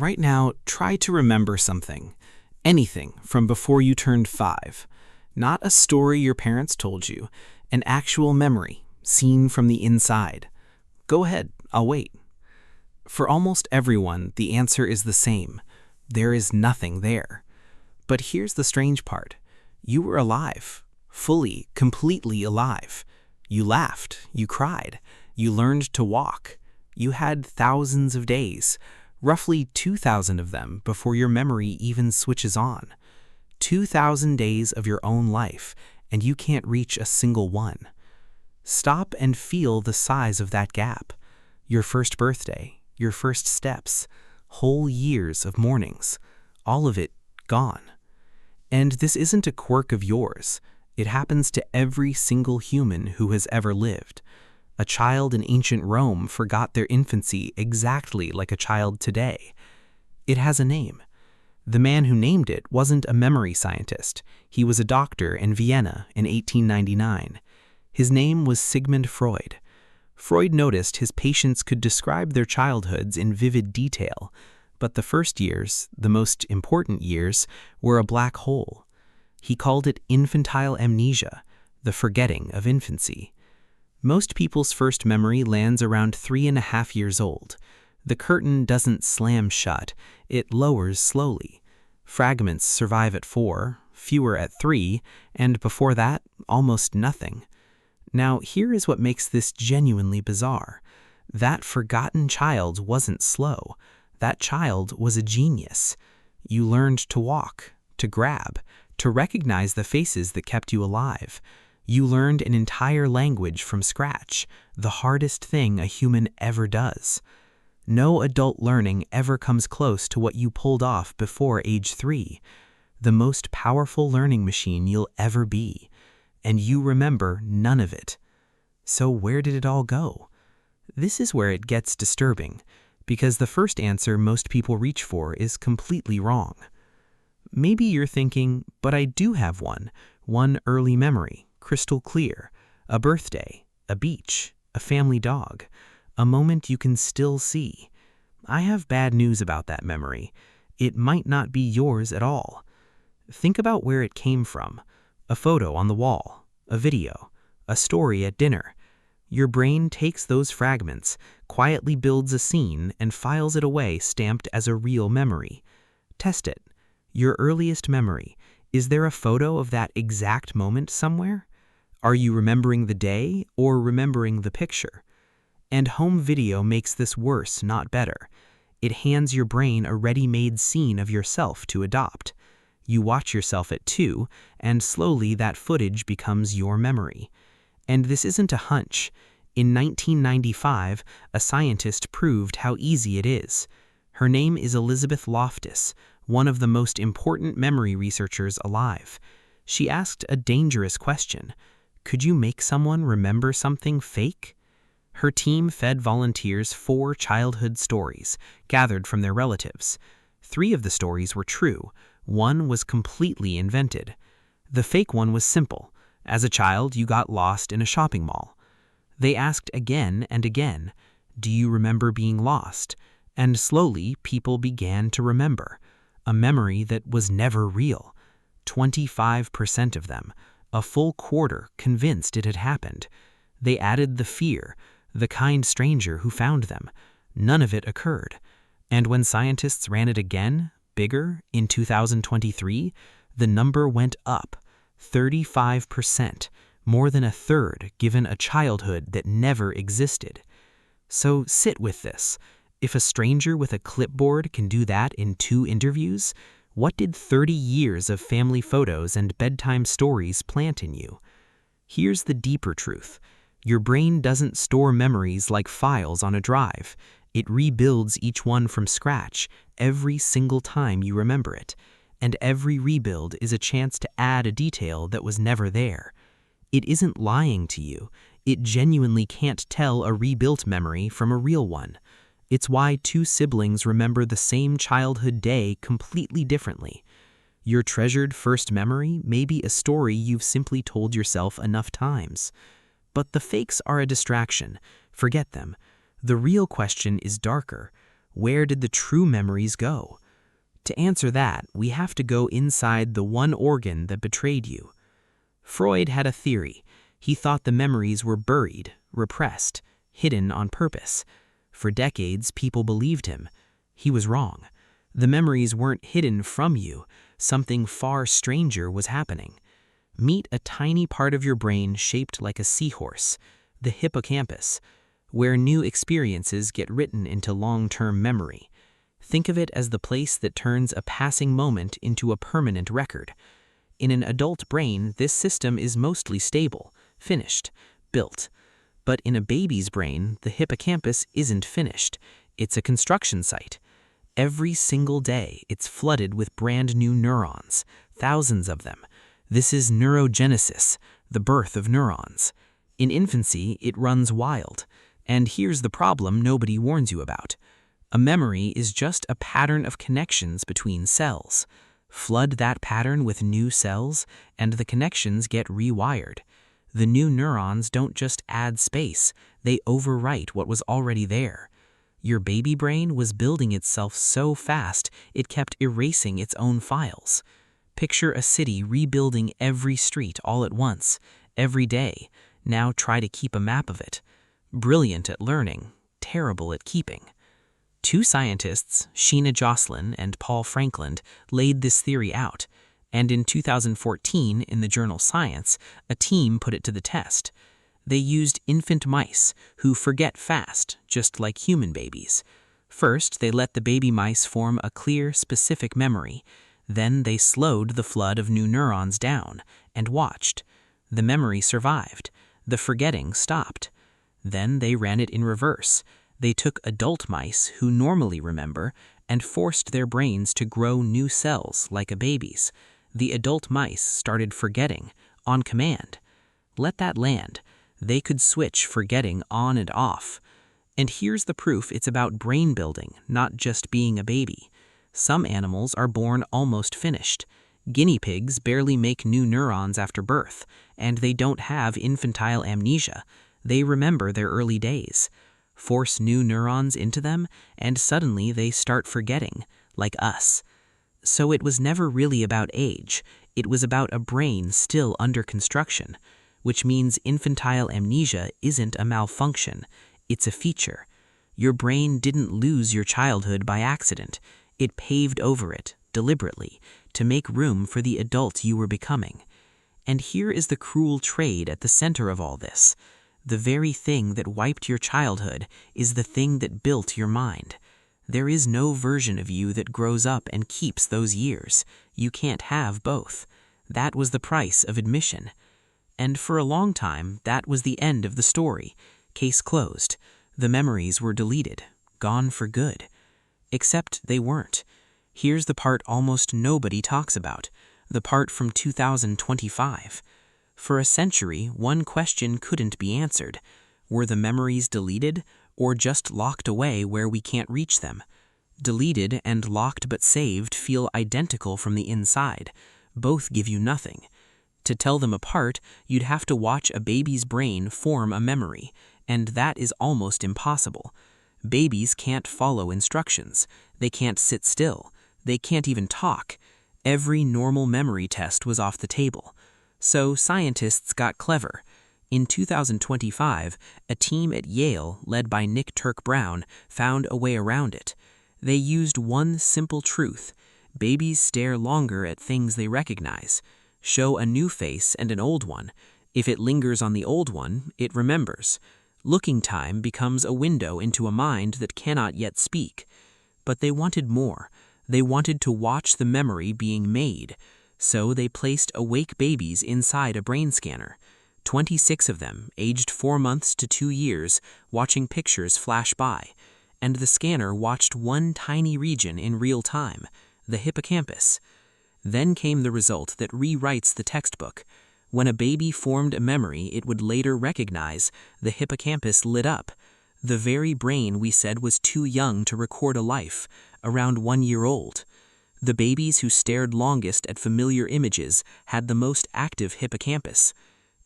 Right now, try to remember something. Anything from before you turned 5. Not a story your parents told you, an actual memory, seen from the inside. Go ahead, I'll wait. For almost everyone, the answer is the same. There is nothing there. But here's the strange part. You were alive. Fully, completely alive. You laughed, you cried, you learned to walk. You had thousands of days, roughly 2,000 of them before your memory even switches on. 2,000 days of your own life, and you can't reach a single one. Stop and feel the size of that gap. Your first birthday, your first steps, whole years of mornings, all of it gone. And this isn't a quirk of yours. It happens to every single human who has ever lived. A child in ancient Rome forgot their infancy exactly like a child today. It has a name. The man who named it wasn't a memory scientist. He was a doctor in Vienna in 1899. His name was Sigmund Freud. Freud noticed his patients could describe their childhoods in vivid detail, but the first years, the most important years, were a black hole. He called it infantile amnesia, the forgetting of infancy. Most people's first memory lands around 3.5 years old. The curtain doesn't slam shut, it lowers slowly. Fragments survive at 4, fewer at 3, and before that, almost nothing. Now, here is what makes this genuinely bizarre. That forgotten child wasn't slow. That child was a genius. You learned to walk, to grab, to recognize the faces that kept you alive. You learned an entire language from scratch, the hardest thing a human ever does. No adult learning ever comes close to what you pulled off before age 3. The most powerful learning machine you'll ever be. And you remember none of it. So where did it all go? This is where it gets disturbing, because the first answer most people reach for is completely wrong. Maybe you're thinking, but I do have one early memory, crystal clear, a birthday, a beach, a family dog, a moment you can still see. I have bad news about that memory. It might not be yours at all. Think about where it came from. A photo on the wall, a video, a story at dinner. Your brain takes those fragments, quietly builds a scene, and files it away stamped as a real memory. Test it. Your earliest memory. Is there a photo of that exact moment somewhere? Are you remembering the day or remembering the picture? And home video makes this worse, not better. It hands your brain a ready-made scene of yourself to adopt. You watch yourself at 2, and slowly that footage becomes your memory. And this isn't a hunch. In 1995, a scientist proved how easy it is. Her name is Elizabeth Loftus, one of the most important memory researchers alive. She asked a dangerous question. Could you make someone remember something fake? Her team fed volunteers 4 childhood stories, gathered from their relatives. 3 of the stories were true. 1 was completely invented. The fake one was simple. As a child, you got lost in a shopping mall. They asked again and again, do you remember being lost? And slowly, people began to remember. A memory that was never real. 25% of them, a full quarter, convinced it had happened. They added the fear, the kind stranger who found them. None of it occurred. And when scientists ran it again, bigger, in 2023, the number went up. 35%, more than a third, given a childhood that never existed. So sit with this. If a stranger with a clipboard can do that in 2 interviews, what did 30 years of family photos and bedtime stories plant in you? Here's the deeper truth. Your brain doesn't store memories like files on a drive. It rebuilds each one from scratch every single time you remember it. And every rebuild is a chance to add a detail that was never there. It isn't lying to you. It genuinely can't tell a rebuilt memory from a real one. It's why 2 siblings remember the same childhood day completely differently. Your treasured first memory may be a story you've simply told yourself enough times. But the fakes are a distraction. Forget them. The real question is darker. Where did the true memories go? To answer that, we have to go inside the one organ that betrayed you. Freud had a theory. He thought the memories were buried, repressed, hidden on purpose. For decades, people believed him. He was wrong. The memories weren't hidden from you. Something far stranger was happening. Meet a tiny part of your brain shaped like a seahorse, the hippocampus, where new experiences get written into long-term memory. Think of it as the place that turns a passing moment into a permanent record. In an adult brain, this system is mostly stable, finished, built. But in a baby's brain, the hippocampus isn't finished. It's a construction site. Every single day, it's flooded with brand new neurons, thousands of them. This is neurogenesis, the birth of neurons. In infancy, it runs wild. And here's the problem nobody warns you about. A memory is just a pattern of connections between cells. Flood that pattern with new cells, and the connections get rewired. The new neurons don't just add space, they overwrite what was already there. Your baby brain was building itself so fast, it kept erasing its own files. Picture a city rebuilding every street all at once, every day. Now try to keep a map of it. Brilliant at learning, terrible at keeping. Two scientists, Sheena Jocelyn and Paul Franklin, laid this theory out, and in 2014, in the journal Science, a team put it to the test. They used infant mice, who forget fast, just like human babies. First, they let the baby mice form a clear, specific memory. Then they slowed the flood of new neurons down, and watched. The memory survived. The forgetting stopped. Then they ran it in reverse. They took adult mice who normally remember and forced their brains to grow new cells like a baby's. The adult mice started forgetting, on command. Let that land. They could switch forgetting on and off. And here's the proof it's about brain building, not just being a baby. Some animals are born almost finished. Guinea pigs barely make new neurons after birth, and they don't have infantile amnesia. They remember their early days. Force new neurons into them, and suddenly they start forgetting, like us. So it was never really about age. It was about a brain still under construction, which means infantile amnesia isn't a malfunction. It's a feature. Your brain didn't lose your childhood by accident. It paved over it, deliberately, to make room for the adult you were becoming. And here is the cruel trade at the center of all this. The very thing that wiped your childhood is the thing that built your mind. There is no version of you that grows up and keeps those years. You can't have both. That was the price of admission. And for a long time, that was the end of the story. Case closed. The memories were deleted, gone for good. Except they weren't. Here's the part almost nobody talks about, the part from 2025. For a century, one question couldn't be answered. Were the memories deleted, or just locked away where we can't reach them? Deleted and locked but saved feel identical from the inside. Both give you nothing. To tell them apart, you'd have to watch a baby's brain form a memory, and that is almost impossible. Babies can't follow instructions. They can't sit still. They can't even talk. Every normal memory test was off the table. So scientists got clever. In 2025, a team at Yale, led by Nick Turk-Brown, found a way around it. They used one simple truth. Babies stare longer at things they recognize. Show a new face and an old one. If it lingers on the old one, it remembers. Looking time becomes a window into a mind that cannot yet speak. But they wanted more. They wanted to watch the memory being made. So they placed awake babies inside a brain scanner. 26 of them, aged 4 months to 2 years, watching pictures flash by. And the scanner watched one tiny region in real time, the hippocampus. Then came the result that rewrites the textbook. When a baby formed a memory it would later recognize, the hippocampus lit up. The very brain we said was too young to record a life, around 1 year old. The babies who stared longest at familiar images had the most active hippocampus.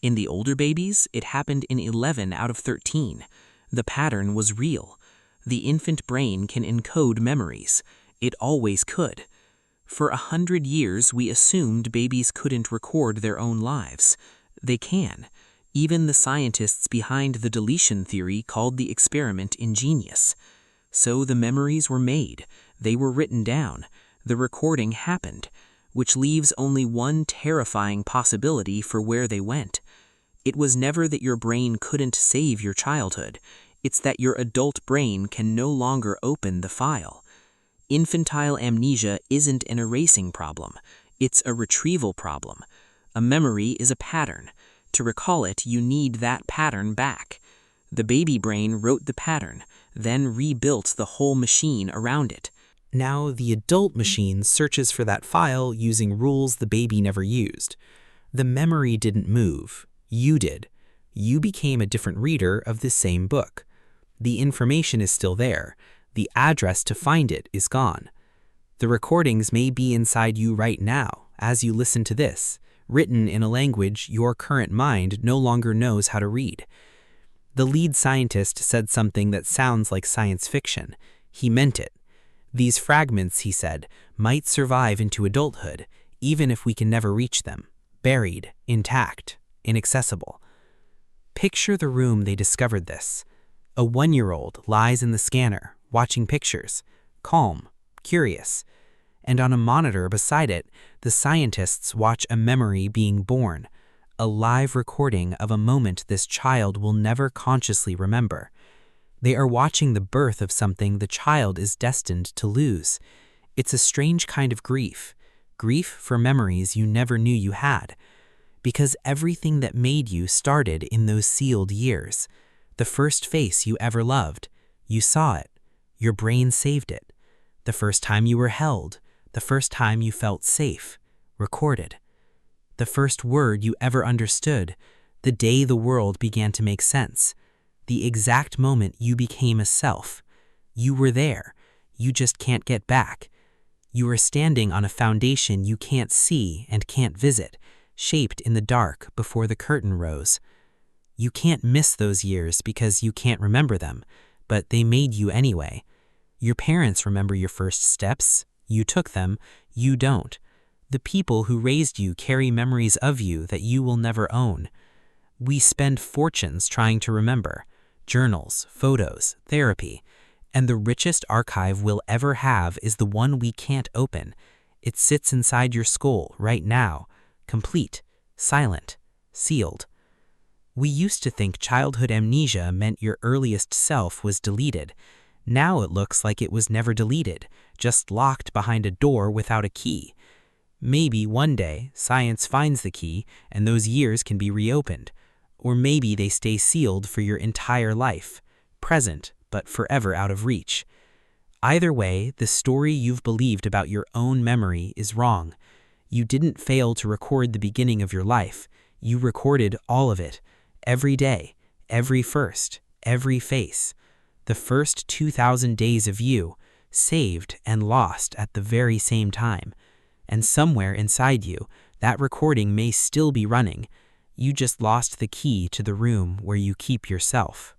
In the older babies, it happened in 11 out of 13. The pattern was real. The infant brain can encode memories. It always could. For 100 years, we assumed babies couldn't record their own lives. They can. Even the scientists behind the deletion theory called the experiment ingenious. So the memories were made. They were written down. The recording happened, which leaves only one terrifying possibility for where they went. It was never that your brain couldn't save your childhood. It's that your adult brain can no longer open the file. Infantile amnesia isn't an erasing problem. It's a retrieval problem. A memory is a pattern. To recall it, you need that pattern back. The baby brain wrote the pattern, then rebuilt the whole machine around it. Now the adult machine searches for that file using rules the baby never used. The memory didn't move. You did. You became a different reader of the same book. The information is still there. The address to find it is gone. The recordings may be inside you right now as you listen to this, written in a language your current mind no longer knows how to read. The lead scientist said something that sounds like science fiction. He meant it. These fragments, he said, might survive into adulthood, even if we can never reach them, buried, intact, inaccessible. Picture the room they discovered this. A 1-year-old lies in the scanner, watching pictures, calm, curious, and on a monitor beside it, the scientists watch a memory being born, a live recording of a moment this child will never consciously remember. They are watching the birth of something the child is destined to lose. It's a strange kind of grief for memories you never knew you had, because everything that made you started in those sealed years. The first face you ever loved, you saw it, your brain saved it. The first time you were held, the first time you felt safe, recorded. The first word you ever understood, the day the world began to make sense. The exact moment you became a self. You were there. You just can't get back. You are standing on a foundation you can't see and can't visit, shaped in the dark before the curtain rose. You can't miss those years because you can't remember them, but they made you anyway. Your parents remember your first steps. You took them. You don't. The people who raised you carry memories of you that you will never own. We spend fortunes trying to remember. Journals, photos, therapy. And the richest archive we'll ever have is the one we can't open. It sits inside your skull right now, complete, silent, sealed. We used to think childhood amnesia meant your earliest self was deleted. Now it looks like it was never deleted, just locked behind a door without a key. Maybe one day science finds the key and those years can be reopened. Or maybe they stay sealed for your entire life, present but forever out of reach. Either way, the story you've believed about your own memory is wrong. You didn't fail to record the beginning of your life. You recorded all of it, every day, every first, every face. The first 2,000 days of you, saved and lost at the very same time. And somewhere inside you, that recording may still be running. You just lost the key to the room where you keep yourself.